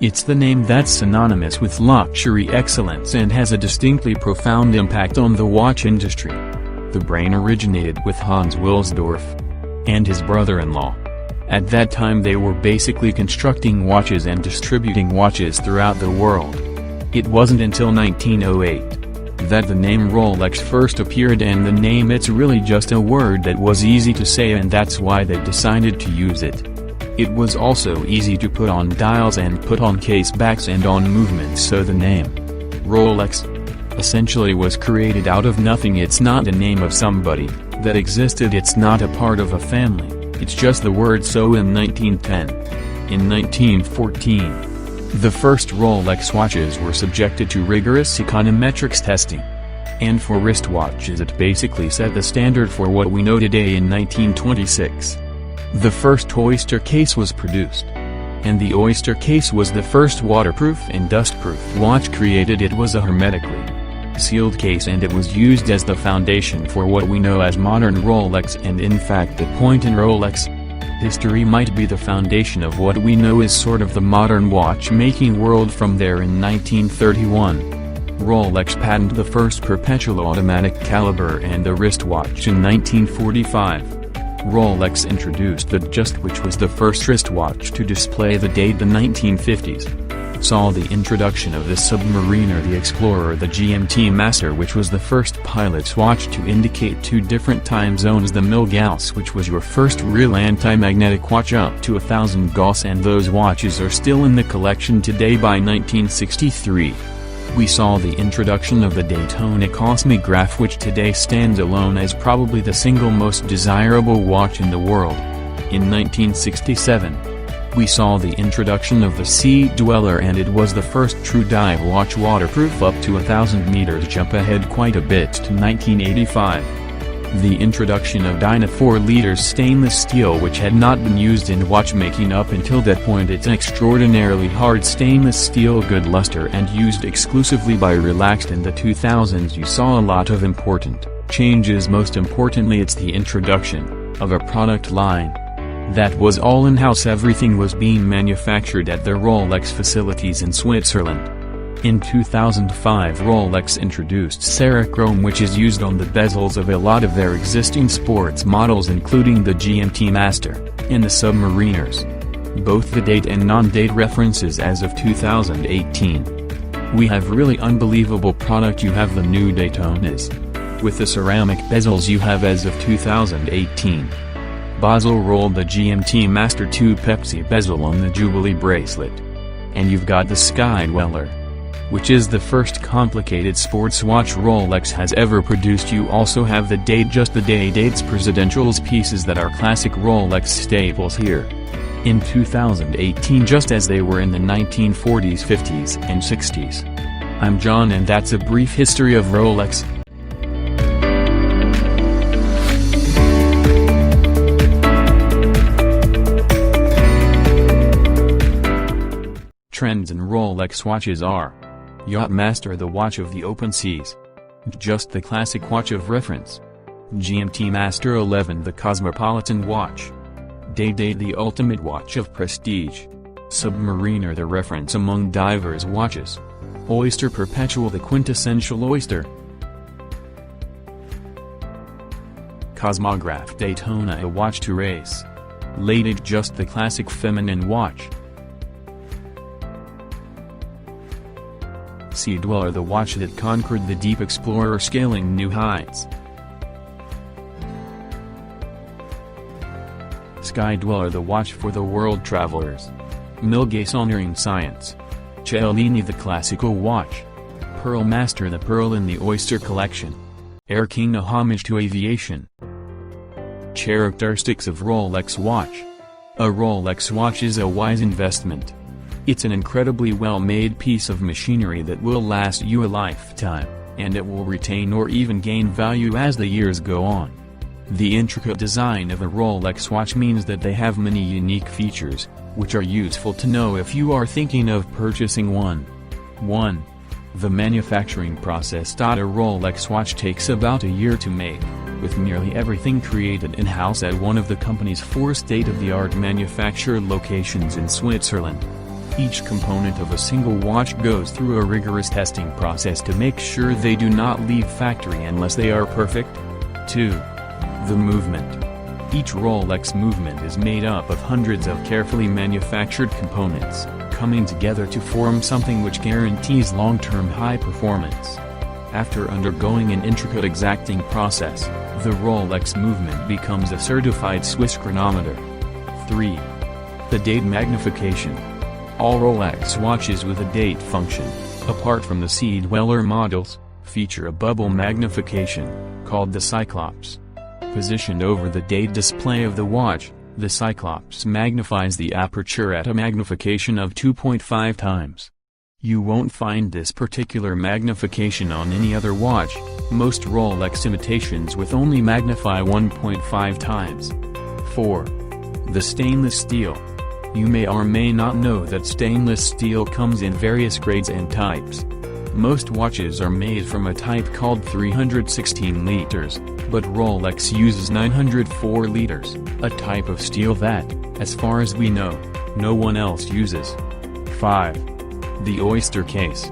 It's the name that's synonymous with luxury excellence and has a distinctly profound impact on the watch industry. The brand originated with Hans Wilsdorf and his brother-in-law. At that time they were basically constructing watches and distributing watches throughout the world. It wasn't until 1908 that the name Rolex first appeared, and the name, it's really just a word that was easy to say, and that's why they decided to use it. It was also easy to put on dials and put on case backs and on movements, so the name Rolex essentially was created out of nothing. It's not a name of somebody that existed, it's not a part of a family, it's just the word. So in 1910, in 1914, the first Rolex watches were subjected to rigorous econometrics testing. And for wristwatches it basically set the standard for what we know today. In 1926, the first oyster case was produced. And the oyster case was the first waterproof and dustproof watch created. It was a hermetically sealed case, and it was used as the foundation for what we know as modern Rolex. And in fact, the point in Rolex history might be the foundation of what we know is sort of the modern watchmaking world. From there, in 1931, Rolex patented the first perpetual automatic caliber and the wristwatch. In 1945, Rolex introduced the Just, which was the first wristwatch to display the date. The 1950s saw the introduction of the Submariner, the Explorer, the GMT Master, which was the first pilot's watch to indicate 2 different time zones, the Milgauss, which was your first real anti-magnetic watch up to 1000 Gauss, and those watches are still in the collection today. By 1963, we saw the introduction of the Daytona Cosmograph, which today stands alone as probably the single most desirable watch in the world. In 1967, we saw the introduction of the Sea Dweller, and it was the first true dive watch, waterproof up to 1000 meters. Jump ahead quite a bit to 1985. The introduction of Dyna 4 liters stainless steel, which had not been used in watchmaking up until that point. It's an extraordinarily hard stainless steel, good luster, and used exclusively by relaxed. In the 2000s you saw a lot of important changes. Most importantly, it's the introduction of a product line that was all in-house. Everything was being manufactured at their Rolex facilities in Switzerland. In 2005, Rolex introduced Cerachrome, which is used on the bezels of a lot of their existing sports models, including the GMT Master and the Submariners. Both the date and non-date references as of 2018. We have really unbelievable product. You have the new Daytonas with the ceramic bezels. You have as of 2018. Basel rolled the GMT Master 2 Pepsi bezel on the Jubilee bracelet. And you've got the Sky Dweller, which is the first complicated sports watch Rolex has ever produced. You also have the date, just the day dates, presidentials, pieces that are classic Rolex staples here. In 2018, just as they were in the 1940s, 50s, and 60s. I'm John, and that's a brief history of Rolex. Trends in Rolex watches are: Yachtmaster, the watch of the open seas. Just, the classic watch of reference. GMT Master 11, the cosmopolitan watch. Day-Date, the ultimate watch of prestige. Submariner, the reference among divers' watches. Oyster Perpetual, the quintessential oyster. Cosmograph Daytona, a watch to race. Lady, just the classic feminine watch. Sea Dweller, the watch that conquered the deep, explorer scaling new heights. Sky Dweller, the watch for the world travelers. Milgauss, honoring science. Cellini, the classical watch. Pearl Master, the pearl in the oyster collection. Air King, a homage to aviation. Characteristics of Rolex watch. A Rolex watch is a wise investment. It's an incredibly well-made piece of machinery that will last you a lifetime, and it will retain or even gain value as the years go on. The intricate design of a Rolex watch means that they have many unique features, which are useful to know if you are thinking of purchasing one. 1. The manufacturing process. A Rolex watch takes about a year to make, with nearly everything created in-house at one of the company's 4 state-of-the-art manufacturer locations in Switzerland. Each component of a single watch goes through a rigorous testing process to make sure they do not leave factory unless they are perfect. 2. The movement. Each Rolex movement is made up of hundreds of carefully manufactured components, coming together to form something which guarantees long-term high performance. After undergoing an intricate exacting process, the Rolex movement becomes a certified Swiss chronometer. 3. The date magnification. All Rolex watches with a date function, apart from the Sea Dweller models, feature a bubble magnification, called the Cyclops. Positioned over the date display of the watch, the Cyclops magnifies the aperture at a magnification of 2.5 times. You won't find this particular magnification on any other watch. Most Rolex imitations with only magnify 1.5 times. 4. The stainless steel. You may or may not know that stainless steel comes in various grades and types. Most watches are made from a type called 316 liters, but Rolex uses 904 liters, a type of steel that, as far as we know, no one else uses. 5. The Oyster Case.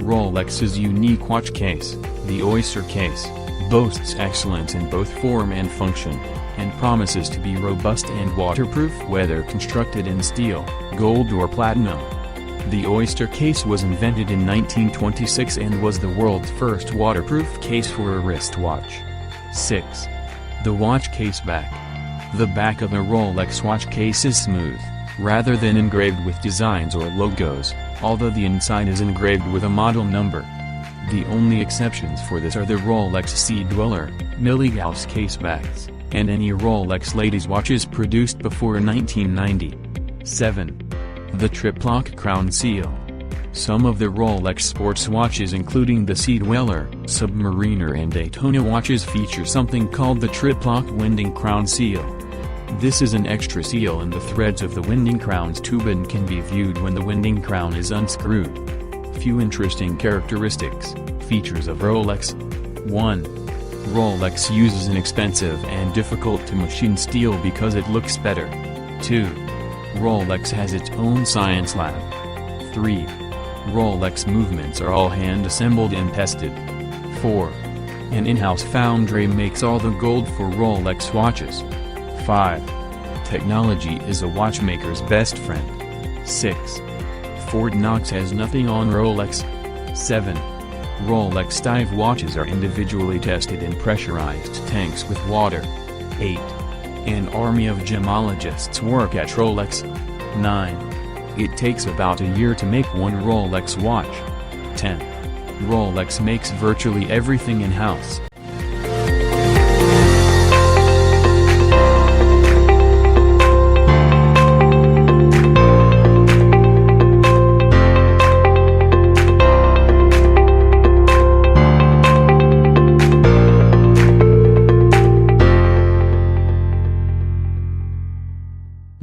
Rolex's unique watch case, the Oyster Case, boasts excellence in both form and function, and promises to be robust and waterproof whether constructed in steel, gold or platinum. The Oyster Case was invented in 1926 and was the world's first waterproof case for a wristwatch. 6. The watch case back. The back of a Rolex watch case is smooth, rather than engraved with designs or logos, although the inside is engraved with a model number. The only exceptions for this are the Rolex Sea Dweller, Milligauss casebacks, and any Rolex ladies' watches produced before 1990. 7. The Triplock Crown Seal. Some of the Rolex sports watches including the Sea Dweller, Submariner and Daytona watches feature something called the Triplock Winding Crown Seal. This is an extra seal in the threads of the winding crown's tube and can be viewed when the winding crown is unscrewed. Few interesting characteristics, features of Rolex. 1. Rolex uses an expensive and difficult to machine steel because it looks better. 2. Rolex has its own science lab. 3. Rolex movements are all hand-assembled and tested. 4. An in-house foundry makes all the gold for Rolex watches. 5. Technology is a watchmaker's best friend. 6. Fort Knox has nothing on Rolex. 7. Rolex dive watches are individually tested in pressurized tanks with water. 8. An army of gemologists work at Rolex. 9. It takes about a year to make one Rolex watch. 10. Rolex makes virtually everything in-house.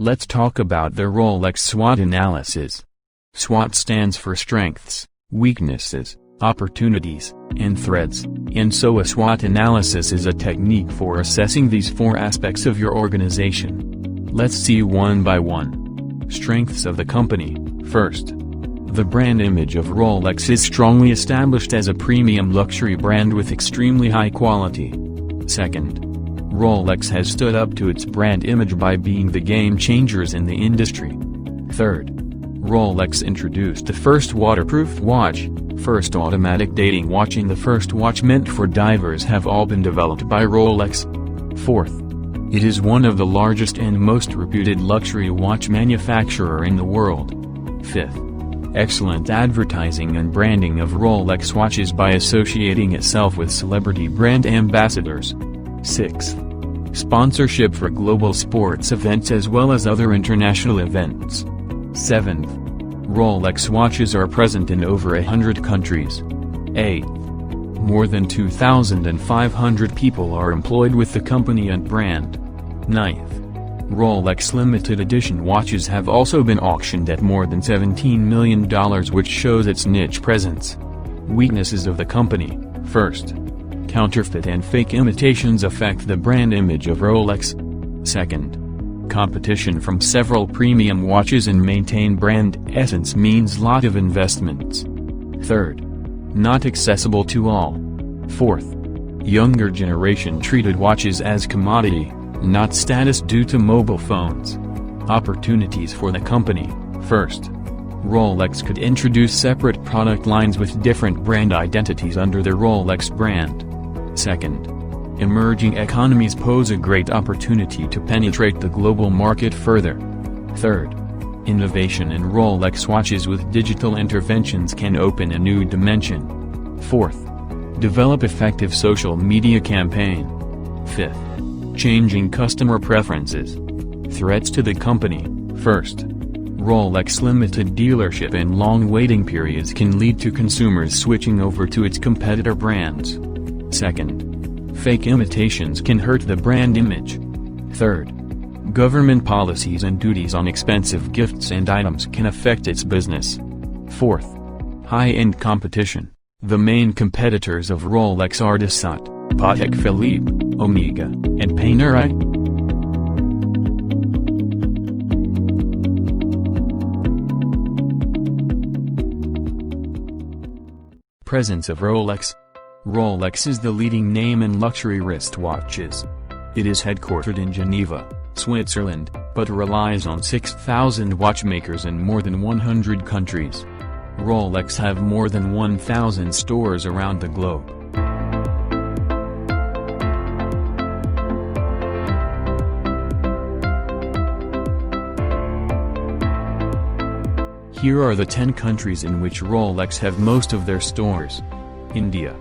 Let's talk about the Rolex SWOT analysis. SWOT stands for strengths, weaknesses, opportunities, and threats, and so a SWOT analysis is a technique for assessing these four aspects of your organization. Let's see one by one. Strengths of the company. First, the brand image of Rolex is strongly established as a premium luxury brand with extremely high quality. Second, Rolex has stood up to its brand image by being the game changers in the industry. Third, Rolex introduced the first waterproof watch, first automatic dating watch and the first watch meant for divers have all been developed by Rolex. Fourth, it is one of the largest and most reputed luxury watch manufacturer in the world. Fifth, excellent advertising and branding of Rolex watches by associating itself with celebrity brand ambassadors. 6th, sponsorship for global sports events as well as other international events. 7th, Rolex watches are present in over 100 countries. 8th, more than 2,500 people are employed with the company and brand. 9th, Rolex limited edition watches have also been auctioned at more than $17 million, which shows its niche presence. Weaknesses of the company. First, counterfeit and fake imitations affect the brand image of Rolex. Second, Competition from several premium watches and maintain brand essence means lot of investments. Third, not accessible to all. Fourth, younger generation treated watches as commodity, not status due to mobile phones. Opportunities for the company. First, Rolex could introduce separate product lines with different brand identities under the Rolex brand. Second, emerging economies pose a great opportunity to penetrate the global market further. Third, innovation in Rolex watches with digital interventions can open a new dimension. Fourth, develop effective social media campaign. Fifth, changing customer preferences. Threats to the company. First, Rolex limited dealership and long waiting periods can lead to consumers switching over to its competitor brands. Second, fake imitations can hurt the brand image. Third, government policies and duties on expensive gifts and items can affect its business. Fourth, high-end competition. The main competitors of Rolex are Dassault, Patek Philippe, Omega, and Panerai. Presence of Rolex. Rolex is the leading name in luxury wristwatches. It is headquartered in Geneva, Switzerland, but relies on 6,000 watchmakers in more than 100 countries. Rolex have more than 1,000 stores around the globe. Here are the 10 countries in which Rolex have most of their stores. India,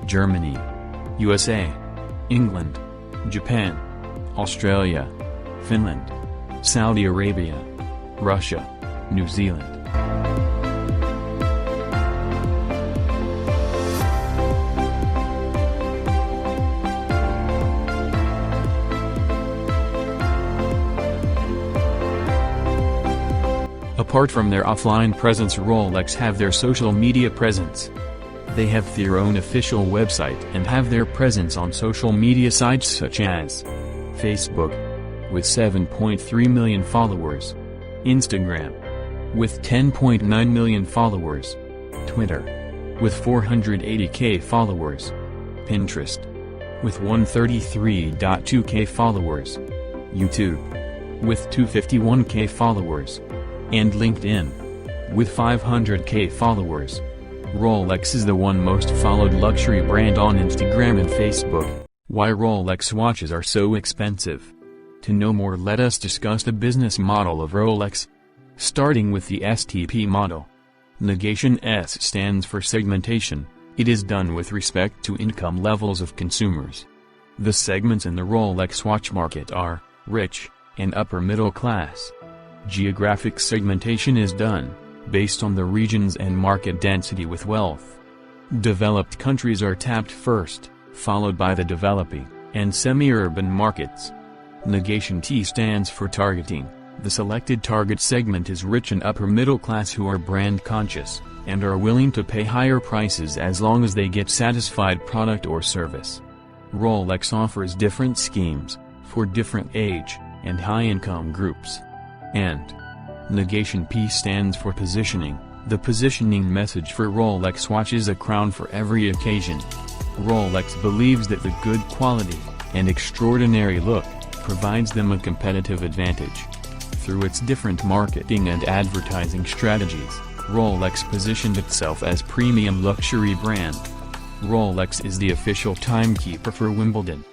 Germany, USA, England, Japan, Australia, Finland, Saudi Arabia, Russia, New Zealand. Apart from their offline presence, Rolex have their social media presence. They have their own official website and have their presence on social media sites such as Facebook, with 7.3 million followers, Instagram, with 10.9 million followers, Twitter, with 480k followers, Pinterest, with 133.2k followers, YouTube, with 251k followers, and LinkedIn, with 500k followers. Rolex is the one most followed luxury brand on Instagram and Facebook. Why Rolex watches are so expensive? To know more, let us discuss the business model of Rolex. Starting with the STP model. Negation S stands for segmentation. It is done with respect to income levels of consumers. The segments in the Rolex watch market are rich and upper middle class. Geographic segmentation is done based on the regions and market density with wealth. Developed countries are tapped first, followed by the developing and semi-urban markets. Negation T stands for targeting. The selected target segment is rich and upper middle class who are brand conscious and are willing to pay higher prices as long as they get satisfied product or service. Rolex offers different schemes for different age and high-income groups. And Negation P stands for positioning. The positioning message for Rolex watch is a crown for every occasion. Rolex believes that the good quality and extraordinary look provides them a competitive advantage. Through its different marketing and advertising strategies, Rolex positioned itself as premium luxury brand. Rolex is the official timekeeper for Wimbledon.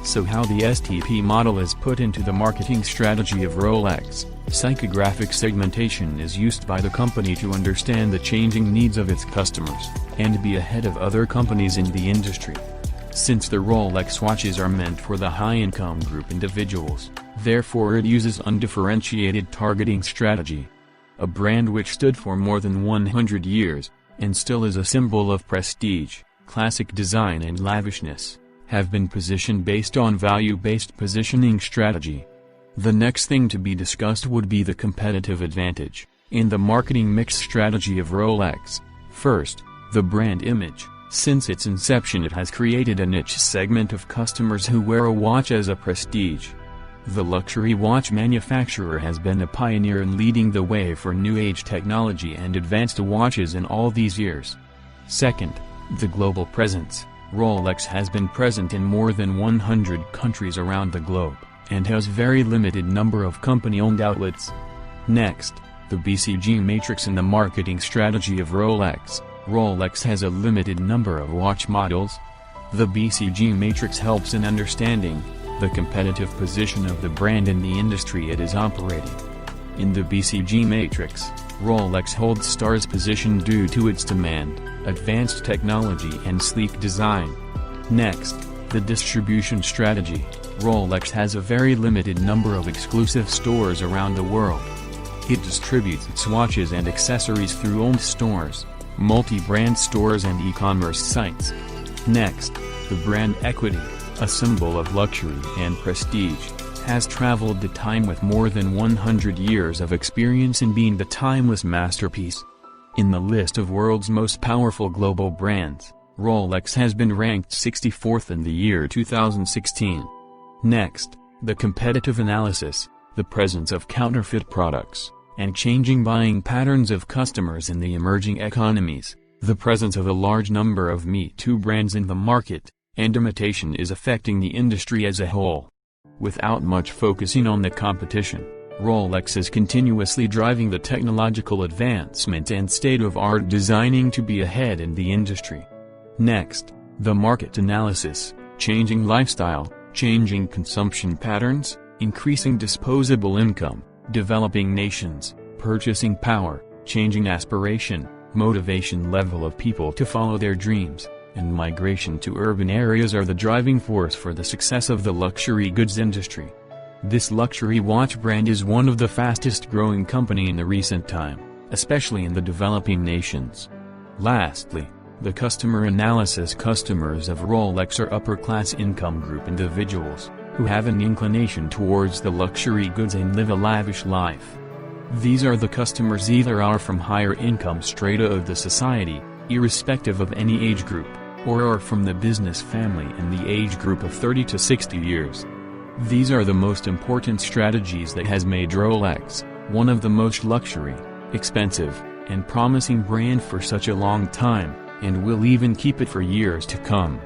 So how the STP model is put into the marketing strategy of Rolex. Psychographic segmentation is used by the company to understand the changing needs of its customers, and be ahead of other companies in the industry. Since the Rolex watches are meant for the high-income group individuals, therefore it uses undifferentiated targeting strategy. A brand which stood for more than 100 years, and still is a symbol of prestige, classic design and lavishness, have been positioned based on value-based positioning strategy. The next thing to be discussed would be the competitive advantage in the marketing mix strategy of Rolex. First, the brand image. Since its inception, it has created a niche segment of customers who wear a watch as a prestige. The luxury watch manufacturer has been a pioneer in leading the way for new-age technology and advanced watches in all these years. Second, the global presence. Rolex has been present in more than 100 countries around the globe, and has very limited number of company-owned outlets. Next, the BCG matrix in the marketing strategy of Rolex. Rolex has a limited number of watch models. The BCG matrix helps in understanding the competitive position of the brand in the industry it is operating. In the BCG matrix, Rolex holds star's position due to its demand, advanced technology and sleek design. Next, the distribution strategy. Rolex has a very limited number of exclusive stores around the world. It distributes its watches and accessories through owned stores, multi-brand stores and e-commerce sites. Next, the brand equity, a symbol of luxury and prestige, has traveled the time with more than 100 years of experience in being the timeless masterpiece. In the list of world's most powerful global brands, Rolex has been ranked 64th in the year 2016. Next, the competitive analysis, the presence of counterfeit products, and changing buying patterns of customers in the emerging economies, the presence of a large number of Me Too brands in the market, and imitation is affecting the industry as a whole. Without much focusing on the competition, Rolex is continuously driving the technological advancement and state-of-art designing to be ahead in the industry. Next, the market analysis, changing lifestyle, changing consumption patterns, increasing disposable income, developing nations, purchasing power, changing aspiration, motivation level of people to follow their dreams, and migration to urban areas are the driving force for the success of the luxury goods industry. This luxury watch brand is one of the fastest growing company in the recent time, especially in the developing nations. Lastly, the customer analysis. Customers of Rolex are upper-class income group individuals, who have an inclination towards the luxury goods and live a lavish life. These are the customers either are from higher income strata of the society, irrespective of any age group, or are from the business family in the age group of 30 to 60 years. These are the most important strategies that has made Rolex one of the most luxury, expensive, and promising brand for such a long time, and will even keep it for years to come.